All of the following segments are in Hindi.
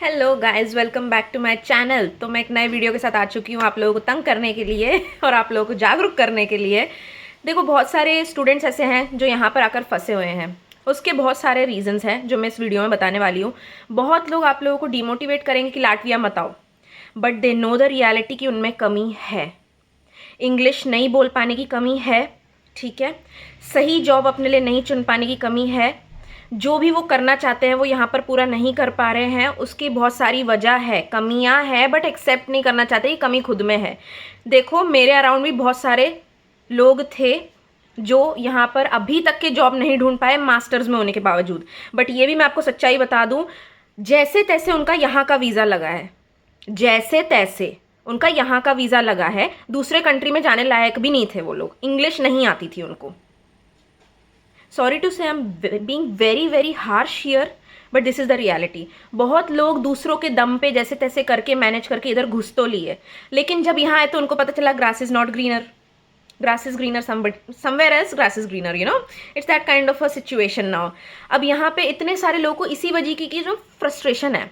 Hello guys, welcome back to my channel. तो मैं एक नए वीडियो के साथ आ चुकी हूँ आप लोगों को तंग करने के लिए और आप लोगों को जागरूक करने के लिए। देखो, बहुत सारे स्टूडेंट्स ऐसे हैं जो यहाँ पर आकर फंसे हुए हैं। उसके बहुत सारे रीजंस हैं जो मैं इस वीडियो में बताने वाली हूँ। बहुत लोग आप लोगों को डिमोटिवेट करेंगे कि लाटविया मत आओ, but they know the reality कि उनमें कमी है। इंग्लिश नहीं बोल पाने की कमी है, ठीक है। सही जॉब अपने लिए नहीं चुन पाने की कमी है। जो भी वो करना चाहते हैं वो यहाँ पर पूरा नहीं कर पा रहे हैं, उसकी बहुत सारी वजह है, कमियां हैं, बट एक्सेप्ट नहीं करना चाहते कि कमी खुद में है। देखो, मेरे अराउंड भी बहुत सारे लोग थे जो यहाँ पर अभी तक के जॉब नहीं ढूंढ पाए मास्टर्स में होने के बावजूद। बट ये भी मैं आपको सच्चाई बता दूं, जैसे तैसे उनका यहाँ का वीज़ा लगा है, जैसे तैसे उनका यहाँ का वीज़ा लगा है। दूसरे कंट्री में जाने लायक भी नहीं थे वो लोग, इंग्लिश नहीं आती थी उनको। सॉरी टू से I am being very very harsh here, but this is the reality. बहुत लोग दूसरों के दम पे जैसे तैसे करके मैनेज करके इधर घुस तो लिए, लेकिन जब यहाँ आए तो उनको पता चला grass is not greener, grass is greener somewhere else, grass is greener, you know. It's that kind of a situation now. अब यहाँ पे इतने सारे लोगों को इसी वजह की जो फ्रस्ट्रेशन है,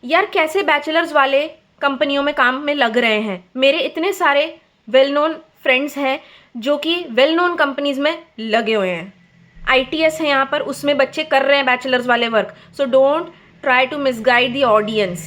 यार कैसे बैचलर्स वाले कंपनियों में काम में लग रहे हैं। मेरे इतने सारे वेल नोन फ्रेंड्स हैं जो कि वेल नोन कंपनीज में लगे हुए हैं। आईटीएस है यहाँ पर, उसमें बच्चे कर रहे हैं बैचलर्स वाले work. So don't try to misguide the audience.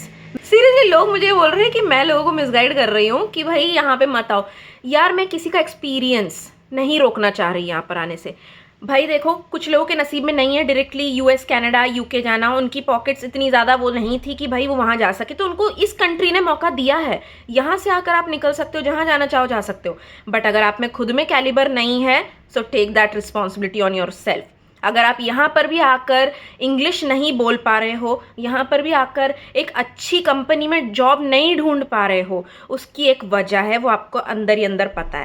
Seriously लोग मुझे बोल रहे हैं कि मैं लोगों को मिसगाइड कर रही हूँ कि भाई यहाँ पे मत आओ। यार मैं किसी का एक्सपीरियंस नहीं रोकना चाह रही यहाँ पर आने से। भाई देखो, कुछ लोगों के नसीब में नहीं है डायरेक्टली यूएस कनाडा यूके जाना, उनकी पॉकेट्स इतनी ज़्यादा वो नहीं थी कि भाई वो वहाँ जा सके, तो उनको इस कंट्री ने मौका दिया है। यहाँ से आकर आप निकल सकते हो, जहाँ जाना चाहो जा सकते हो। बट अगर आप में खुद में कैलिबर नहीं है, so take that responsibility on yourself. अगर आप यहाँ पर भी आकर इंग्लिश नहीं बोल पा रहे हो, यहाँ पर भी आकर एक अच्छी कंपनी में जॉब नहीं ढूंढ पा रहे हो, उसकी एक वजह है, वो आपको अंदर ही अंदर पता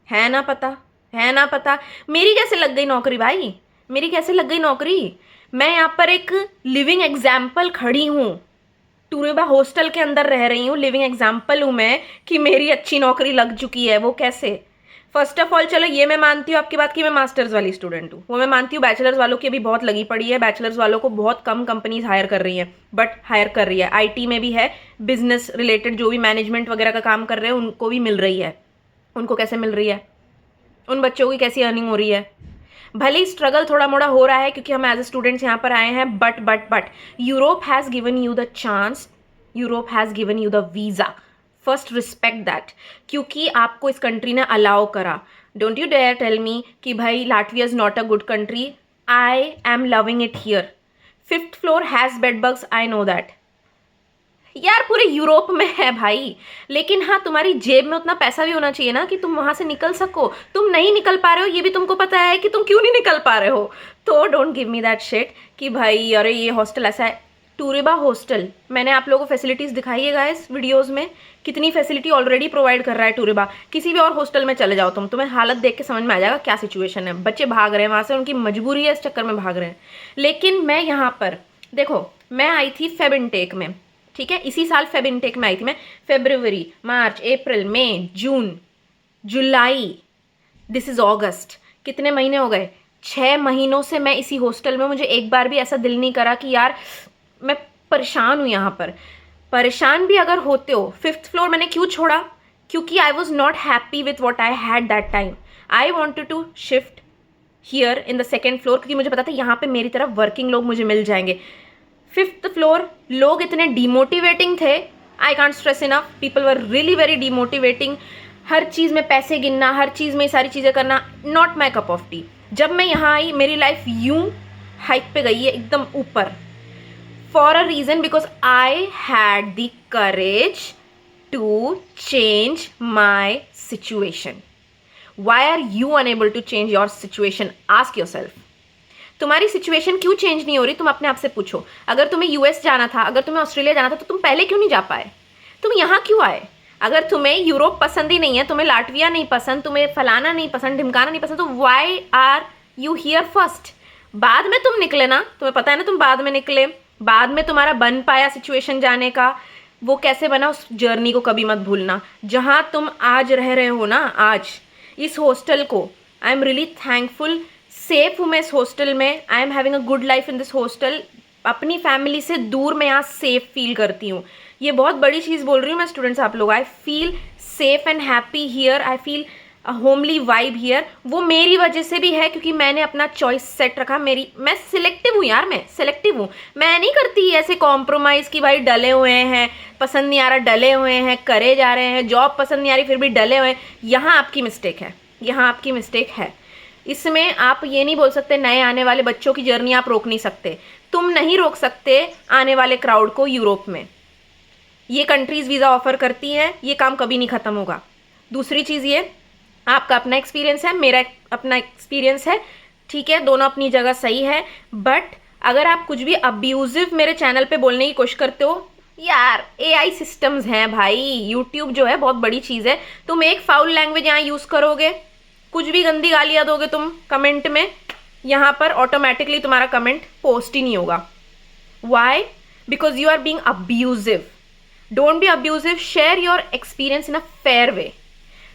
है ना पता? है ना पता? मेरी कैसे लग गई नौकरी भाई, मेरी कैसे लग गई नौकरी? मैं यहाँ पर एक लिविंग एग्जाम्पल खड़ी हूँ, टूरेबा हॉस्टल के अंदर रह रही हूँ, लिविंग एग्जाम्पल हूँ मैं कि मेरी अच्छी नौकरी लग चुकी है। वो कैसे? फर्स्ट ऑफ ऑल, चलो ये मैं मानती हूँ आपकी बात कि मैं मास्टर्स वाली स्टूडेंट हूँ, वो मैं मानती हूँ। बैचलर्स वालों की अभी बहुत लगी पड़ी है, बैचलर्स वालों को बहुत कम कंपनीज हायर कर रही हैं, बट हायर कर रही है। आईटी में भी है, बिजनेस रिलेटेड जो भी मैनेजमेंट वगैरह का काम कर रहे हैं उनको भी मिल रही है। उनको कैसे मिल रही है? उन बच्चों की कैसी अर्निंग हो रही है? भले ही स्ट्रगल थोड़ा मोड़ा हो रहा है क्योंकि हम एज ए स्टूडेंट्स यहाँ पर आए हैं, but Europe has given you the chance, Europe has given you the visa. First respect that, क्योंकि आपको इस कंट्री ने अलाउ करा। Don't you dare tell me कि भाई Latvia is not a good country. I am loving it here. 5th floor has bed bugs, I know that. यार पूरे यूरोप में है भाई, लेकिन हाँ, तुम्हारी जेब में उतना पैसा भी होना चाहिए ना कि तुम वहां से निकल सको। तुम नहीं निकल पा रहे हो, ये भी तुमको पता है कि तुम क्यों नहीं निकल पा रहे हो। तो don't give me that shit कि भाई अरे ये हॉस्टल ऐसा है। टूरेबा हॉस्टल, मैंने आप लोगों को फैसिलिटीज़ दिखाई है गाइस वीडियोज़ में, कितनी फैसिलिटी ऑलरेडी प्रोवाइड कर रहा है टूरेबा। किसी भी और हॉस्टल में चले जाओ तुम्हें हालत देख के समझ में आ जाएगा क्या सिचुएशन है। बच्चे भाग रहे हैं वहाँ से, उनकी मजबूरी है, इस चक्कर में भाग रहे हैं। लेकिन मैं यहाँ पर देखो, मैं आई थी फेब इनटेक में, ठीक है, इसी साल फेब इनटेक में आई थी मैं। फरवरी, मार्च, अप्रैल, मई, जून, जुलाई, दिस इज अगस्त। कितने महीने हो गए? 6 महीनों से मैं इसी हॉस्टल में। मुझे एक बार भी ऐसा दिल नहीं करा कि यार मैं परेशान हूँ यहाँ पर। परेशान भी अगर होते हो, 5th फ्लोर मैंने क्यों छोड़ा? क्योंकि I was not happy with what I had that time. I wanted to shift here in the 2nd floor, क्योंकि मुझे पता था यहाँ पे मेरी तरफ वर्किंग लोग मुझे मिल जाएंगे। 5th फ्लोर लोग इतने डिमोटिवेटिंग थे, I can't stress enough, people were really very demotivating. हर चीज़ में पैसे गिनना, हर चीज़ में सारी चीज़ें करना, not my cup of tea. जब मैं यहाँ आई, मेरी लाइफ यूं हाइक पे गई है एकदम ऊपर, for a reason, because I had the courage to change my situation. Why are you unable to change your situation? Ask yourself. तुम्हारी सिचुएशन क्यों चेंज नहीं हो रही? तुम अपने आप से पूछो। अगर तुम्हें यूएस जाना था, अगर तुम्हें ऑस्ट्रेलिया जाना था, तो तुम पहले क्यों नहीं जा पाए? तुम यहाँ क्यों आए? अगर तुम्हें यूरोप पसंद ही नहीं है, तुम्हें लाटविया नहीं पसंद, तुम्हें फलाना नहीं पसंद, ढिमकाना नहीं पसंद, तो why are you here first? बाद में तुम निकले ना, तुम्हें पता है ना, तुम बाद में निकले, बाद में तुम्हारा बन पाया सिचुएशन जाने का। वो कैसे बना, उस जर्नी को कभी मत भूलना। जहाँ तुम आज रह रहे हो ना, आज इस हॉस्टल को, I am really thankful. Safe हूँ मैं इस हॉस्टल में, I am having a good life in this hostel. अपनी फैमिली से दूर मैं यहाँ सेफ फील करती हूँ। ये बहुत बड़ी चीज़ बोल रही हूँ मैं स्टूडेंट्स आप लोग। I feel safe and happy here, I feel homely vibe here. वो मेरी वजह से भी है क्योंकि मैंने अपना चॉइस सेट रखा। मैं सिलेक्टिव हूँ यार, मैं सिलेक्टिव हूँ। मैं नहीं करती ऐसे कॉम्प्रोमाइज़ कि भाई डले हुए हैं, पसंद नहीं आ रहा, डले हुए हैं, करे जा रहे हैं, जॉब पसंद नहीं आ रही फिर भी डले हुए हैं। यहाँ आपकी मिस्टेक है, यहाँ आपकी मिस्टेक है। इसमें आप ये नहीं बोल सकते नए आने वाले बच्चों की जर्नी आप रोक नहीं सकते। तुम नहीं रोक सकते आने वाले क्राउड को यूरोप में। ये कंट्रीज़ वीज़ा ऑफर करती हैं, ये काम कभी नहीं ख़त्म होगा। दूसरी चीज़ ये, आपका अपना एक्सपीरियंस है, मेरा अपना एक्सपीरियंस है, ठीक है, दोनों अपनी जगह सही है। बट अगर आप कुछ भी अब्यूजिव मेरे चैनल पे बोलने की कोशिश करते हो, यार AI सिस्टम्स हैं भाई, यूट्यूब जो है बहुत बड़ी चीज़ है। तुम एक फाउल लैंग्वेज यहाँ यूज़ करोगे, कुछ भी गंदी गालियाँ दोगे तुम कमेंट में, यहाँ पर ऑटोमेटिकली तुम्हारा कमेंट पोस्ट ही नहीं होगा। Why? Because you are being abusive. Don't be abusive, share your experience in a fair way.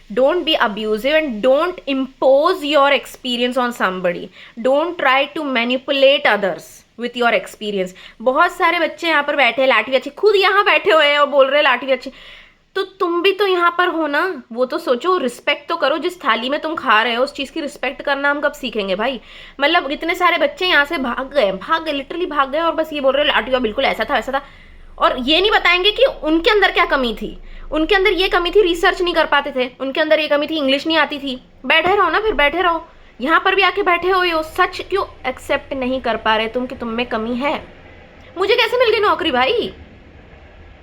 Don't be abusive and don't impose your experience on somebody. Don't try to manipulate others with your experience. बहुत सारे बच्चे यहाँ पर बैठे हैं लाठी अच्छी, खुद यहाँ बैठे हुए हैं और बोल रहे हैं लाठी अच्छी। तो तुम भी तो यहाँ पर हो ना, वो तो सोचो, रिस्पेक्ट तो करो। जिस थाली में तुम खा रहे हो उस चीज़ की रिस्पेक्ट करना हम कब सीखेंगे भाई? मतलब इतने सारे बच्चे यहाँ से भाग गए, लिटरली भाग गए, और बस ये बोल रहे हैं लाठी बिल्कुल ऐसा था वैसा था, और ये नहीं बताएंगे कि उनके अंदर क्या कमी थी। उनके अंदर ये कमी थी रिसर्च नहीं कर पाते थे, उनके अंदर ये कमी थी इंग्लिश नहीं आती थी। बैठे रहो ना, फिर बैठे रहो। यहाँ पर भी आके बैठे हो, सच क्यों एक्सेप्ट नहीं कर पा रहे तुम कि तुम में कमी है? मुझे कैसे मिल गई नौकरी भाई?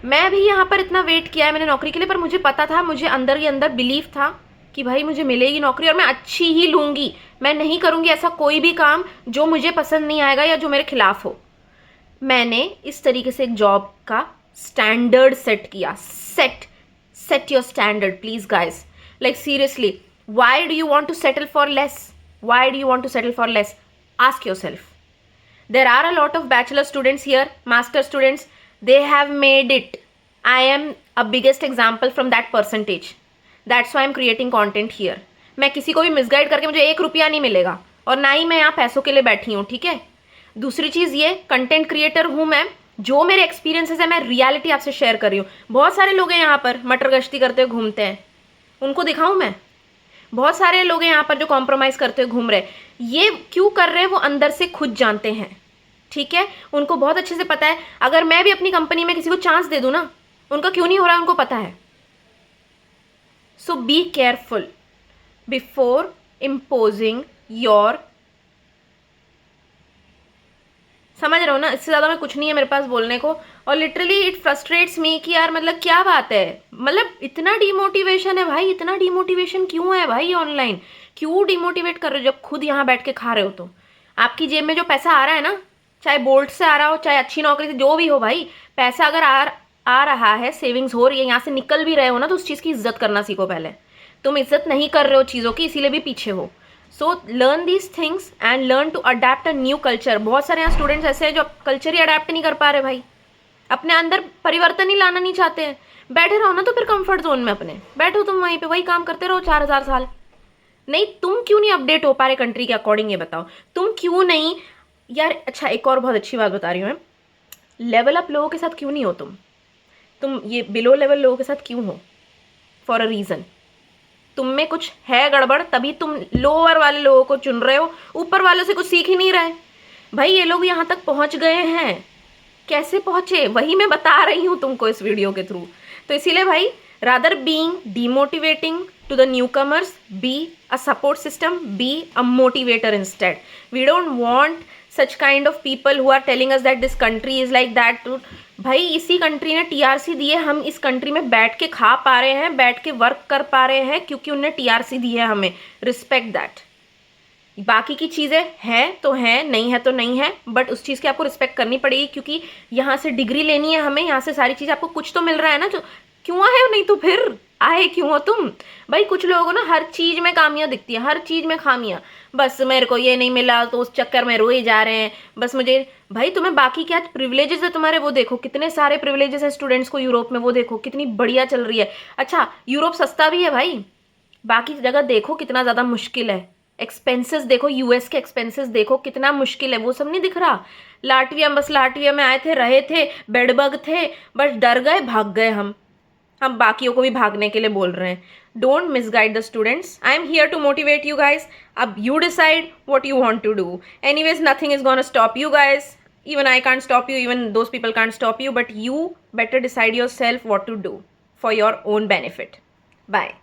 मैं भी यहाँ पर इतना वेट किया है मैंने नौकरी के लिए, पर मुझे पता था, मुझे अंदर ही अंदर बिलीव था कि भाई मुझे मिलेगी नौकरी और मैं अच्छी ही लूँगी। मैं नहीं करूँगी ऐसा कोई भी काम जो मुझे पसंद नहीं आएगा या जो मेरे खिलाफ हो। मैंने इस तरीके से एक जॉब का स्टैंडर्ड सेट किया। Set your standard, please guys. Like seriously, why do you want to settle for less? Why do you want to settle for less? Ask yourself. There are a lot of bachelor students here, master students. They have made it. I am a biggest example from that percentage. That's why I'm creating content here. मैं किसी को भी मिसगाइड करके मुझे 1 रुपया नहीं मिलेगा, और ना ही मैं यहाँ पैसों के लिए बैठी हूँ, ठीक है? दूसरी चीज़ ये, कंटेंट क्रिएटर हूँ मैं, जो मेरे एक्सपीरियंसेस है मैं रियलिटी आपसे शेयर कर रही हूँ। बहुत सारे लोग हैं यहाँ पर मटर गश्ती करते हुए घूमते हैं, उनको दिखाऊँ मैं? बहुत सारे लोग हैं यहाँ पर जो कॉम्प्रोमाइज़ करते हुए घूम रहे हैं। ये क्यों कर रहे हैं वो अंदर से खुद जानते हैं, ठीक है? उनको बहुत अच्छे से पता है। अगर मैं भी अपनी कंपनी में किसी को चांस दे दूँ ना, उनका क्यों नहीं हो रहा है उनको पता है। So be careful before imposing your, समझ रहे हो ना? इससे ज़्यादा मैं कुछ नहीं है मेरे पास बोलने को। और लिटरली इट फ्रस्ट्रेट्स मी कि यार मतलब क्या बात है, मतलब इतना डिमोटिवेशन है भाई, इतना डिमोटिवेशन क्यों है भाई? ऑनलाइन क्यों डिमोटिवेट कर रहे हो जब खुद यहाँ बैठ के खा रहे हो? तो आपकी जेब में जो पैसा आ रहा है ना, चाहे बोल्ट से आ रहा हो, चाहे अच्छी नौकरी से, जो भी हो भाई, पैसा अगर आ रहा है, सेविंग्स हो रही है, यहाँ से निकल भी रहे हो ना, तो उस चीज़ की इज्जत करना सीखो पहले। तुम इज्जत नहीं कर रहे हो चीज़ों की, इसीलिए भी पीछे हो। So learn these things and learn to adapt a new culture. बहुत सारे यहाँ स्टूडेंट्स ऐसे हैं जो कल्चर ही अडेप्ट नहीं कर पा रहे भाई, अपने अंदर परिवर्तन ही लाना नहीं चाहते हैं। बैठे रहो ना तो फिर कंफर्ट जोन में अपने बैठो, तुम वहीं पे वही काम करते रहो 4000 साल। नहीं, तुम क्यों नहीं अपडेट हो पा रहे कंट्री के अकॉर्डिंग, ये बताओ तुम क्यों नहीं यार? अच्छा, एक और बहुत अच्छी बात बता रही हूँ मैं, लेवल अप लोगों के साथ क्यों नहीं हो तुम ये बिलो लेवल लोगों के साथ क्यों हो? For a reason. तुम में कुछ है गड़बड़, तभी तुम लोअर वाले लोगों को चुन रहे हो, ऊपर वालों से कुछ सीख ही नहीं रहे भाई। ये लोग यहाँ तक पहुँच गए हैं, कैसे पहुँचे वही मैं बता रही हूँ तुमको इस वीडियो के थ्रू। तो इसीलिए भाई, rather being demotivating to the newcomers, be a support system, be a motivator instead. We don't want such kind of people who are telling us that this country is like that। भाई इसी कंट्री ने TRC दी है, हम इस कंट्री में बैठ के खा पा रहे हैं, बैठ के वर्क कर पा रहे हैं, क्योंकि उनने TRC दी है हमें। Respect that. बाकी की चीज़ें हैं तो हैं, नहीं है तो नहीं है, बट उस चीज़ की आपको रिस्पेक्ट करनी पड़ेगी, क्योंकि यहाँ से डिग्री लेनी है हमें, यहाँ से सारी चीज़, आपको कुछ तो मिल रहा है ना। जो क्यों आए हो, नहीं तो फिर आए क्यों हो तुम भाई? कुछ लोगों को ना हर चीज़ में खामियां दिखती है, हर चीज़ में खामियां। बस मेरे को ये नहीं मिला तो उस चक्कर में रोए जा रहे हैं, बस मुझे। भाई तुम्हें बाकी क्या प्रिविलेजेस है तुम्हारे, वो देखो कितने सारे प्रिविलेजेस हैं स्टूडेंट्स को यूरोप में, वो देखो कितनी बढ़िया चल रही है। अच्छा, यूरोप सस्ता भी है भाई, बाकी जगह देखो कितना ज़्यादा मुश्किल है। एक्सपेंसेस देखो, यूएस के एक्सपेंसेस देखो, कितना मुश्किल है, वो सब नहीं दिख रहा। लाटविया, बस लाटविया में आए थे, रहे थे, बेडबग थे, बस डर गए, भाग गए। हम बाकियों को भी भागने के लिए बोल रहे हैं। Don't misguide the students, I am here to motivate you guys. अब you decide what you want to do. Anyways nothing is gonna stop you guys, even I can't stop you, even those people can't stop you, but you better decide yourself what to do for your own benefit. Bye.